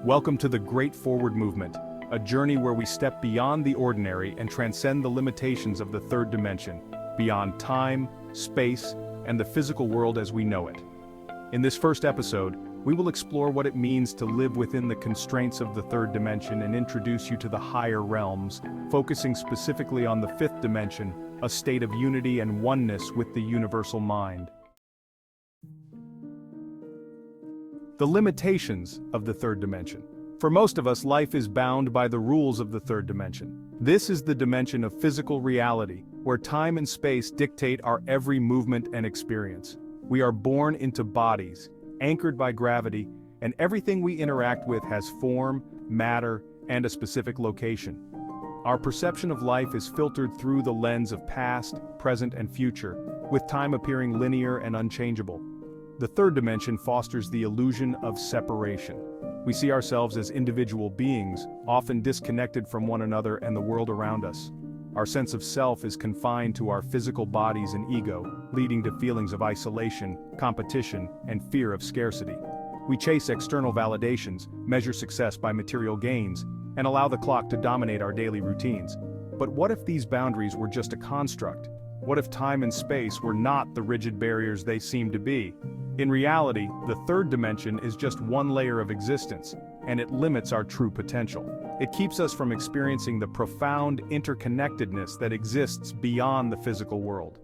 Welcome to the Great Forward Movement, a journey where we step beyond the ordinary and transcend the limitations of the third dimension, beyond time, space, and the physical world as we know it. In this first episode, we will explore what it means to live within the constraints of the third dimension and introduce you to the higher realms, focusing specifically on the fifth dimension, a state of unity and oneness with the universal mind. The limitations of the third dimension. For most of us, life is bound by the rules of the third dimension. This is the dimension of physical reality, where time and space dictate our every movement and experience. We are born into bodies, anchored by gravity, and everything we interact with has form, matter, and a specific location. Our perception of life is filtered through the lens of past, present, and future, with time appearing linear and unchangeable. The third dimension fosters the illusion of separation. We see ourselves as individual beings, often disconnected from one another and the world around us. Our sense of self is confined to our physical bodies and ego, leading to feelings of isolation, competition, and fear of scarcity. We chase external validations, measure success by material gains, and allow the clock to dominate our daily routines. But what if these boundaries were just a construct? What if time and space were not the rigid barriers they seem to be? In reality, the third dimension is just one layer of existence, and it limits our true potential. It keeps us from experiencing the profound interconnectedness that exists beyond the physical world.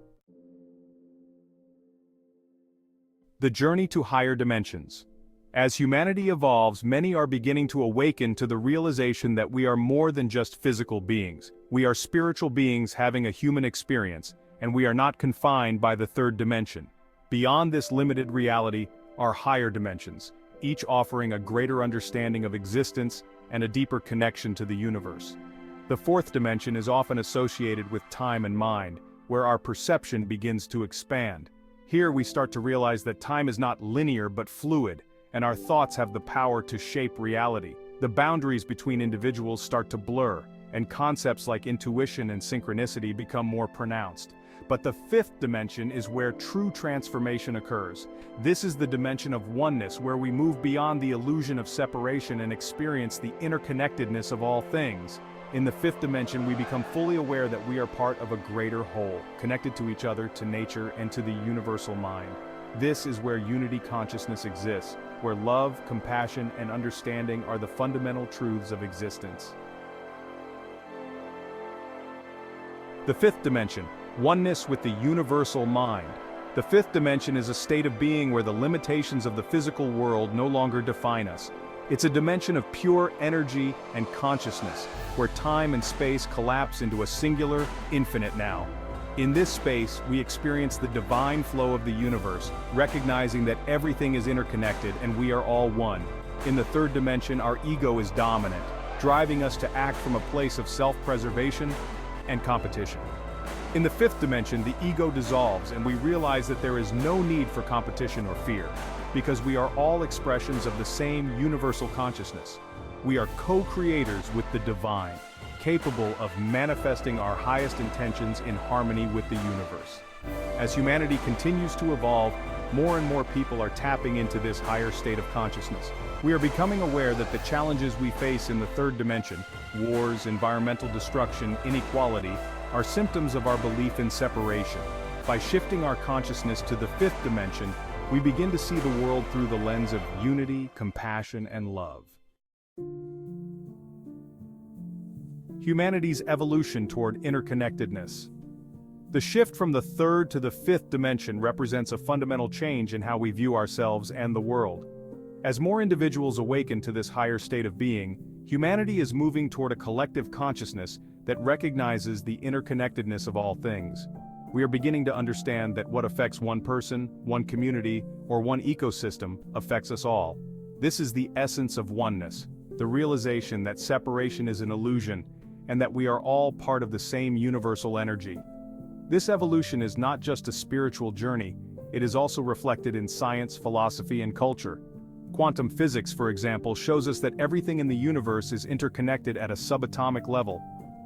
The journey to higher dimensions. As humanity evolves, many are beginning to awaken to the realization that we are more than just physical beings. We are spiritual beings having a human experience, and we are not confined by the third dimension. Beyond this limited reality are higher dimensions, each offering a greater understanding of existence and a deeper connection to the universe. The fourth dimension is often associated with time and mind, where our perception begins to expand. Here we start to realize that time is not linear but fluid, and our thoughts have the power to shape reality. The boundaries between individuals start to blur, and concepts like intuition and synchronicity become more pronounced. But the fifth dimension is where true transformation occurs. This is the dimension of oneness, where we move beyond the illusion of separation and experience the interconnectedness of all things. In the fifth dimension, we become fully aware that we are part of a greater whole, connected to each other, to nature, and to the universal mind. This is where unity consciousness exists, where love, compassion, and understanding are the fundamental truths of existence. The fifth dimension. Oneness with the universal mind. The fifth dimension is a state of being where the limitations of the physical world no longer define us. It's a dimension of pure energy and consciousness, where time and space collapse into a singular, infinite now. In this space, we experience the divine flow of the universe, recognizing that everything is interconnected and we are all one. In the third dimension, our ego is dominant, driving us to act from a place of self-preservation and competition. In the fifth dimension, the ego dissolves and we realize that there is no need for competition or fear, because we are all expressions of the same universal consciousness. We are co-creators with the divine, capable of manifesting our highest intentions in harmony with the universe. As humanity continues to evolve, more and more people are tapping into this higher state of consciousness. We are becoming aware that the challenges we face in the third dimension, wars, environmental destruction, inequality, are symptoms of our belief in separation. By shifting our consciousness to the fifth dimension, we begin to see the world through the lens of unity, compassion, and love. Humanity's evolution toward interconnectedness. The shift from the third to the fifth dimension represents a fundamental change in how we view ourselves and the world. As more individuals awaken to this higher state of being, humanity is moving toward a collective consciousness that recognizes the interconnectedness of all things. We are beginning to understand that what affects one person, one community, or one ecosystem affects us all. This is the essence of oneness, the realization that separation is an illusion, and that we are all part of the same universal energy. This evolution is not just a spiritual journey, it is also reflected in science, philosophy, and culture. Quantum physics, for example, shows us that everything in the universe is interconnected at a subatomic level.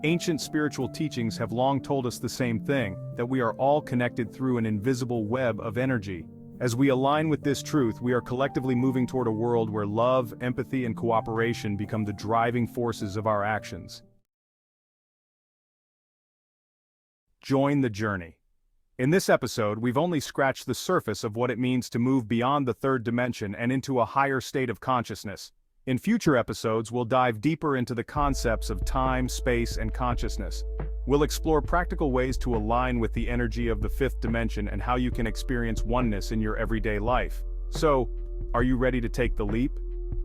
Ancient spiritual teachings have long told us the same thing, that we are all connected through an invisible web of energy. As we align with this truth, we are collectively moving toward a world where love, empathy, and cooperation become the driving forces of our actions. Join the journey. In this episode, we've only scratched the surface of what it means to move beyond the third dimension and into a higher state of consciousness. In future episodes, we'll dive deeper into the concepts of time, space, and consciousness. We'll explore practical ways to align with the energy of the fifth dimension and how you can experience oneness in your everyday life. So, are you ready to take the leap?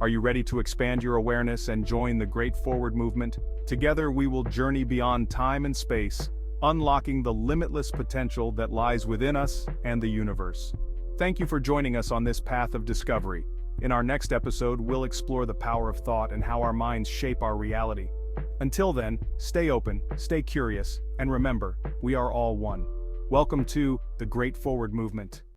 Are you ready to expand your awareness and join the great forward movement? Together we will journey beyond time and space, unlocking the limitless potential that lies within us and the universe. Thank you for joining us on this path of discovery. In our next episode, we'll explore the power of thought and how our minds shape our reality. Until then, stay open, stay curious, and remember, we are all one. Welcome to the Great Forward Movement.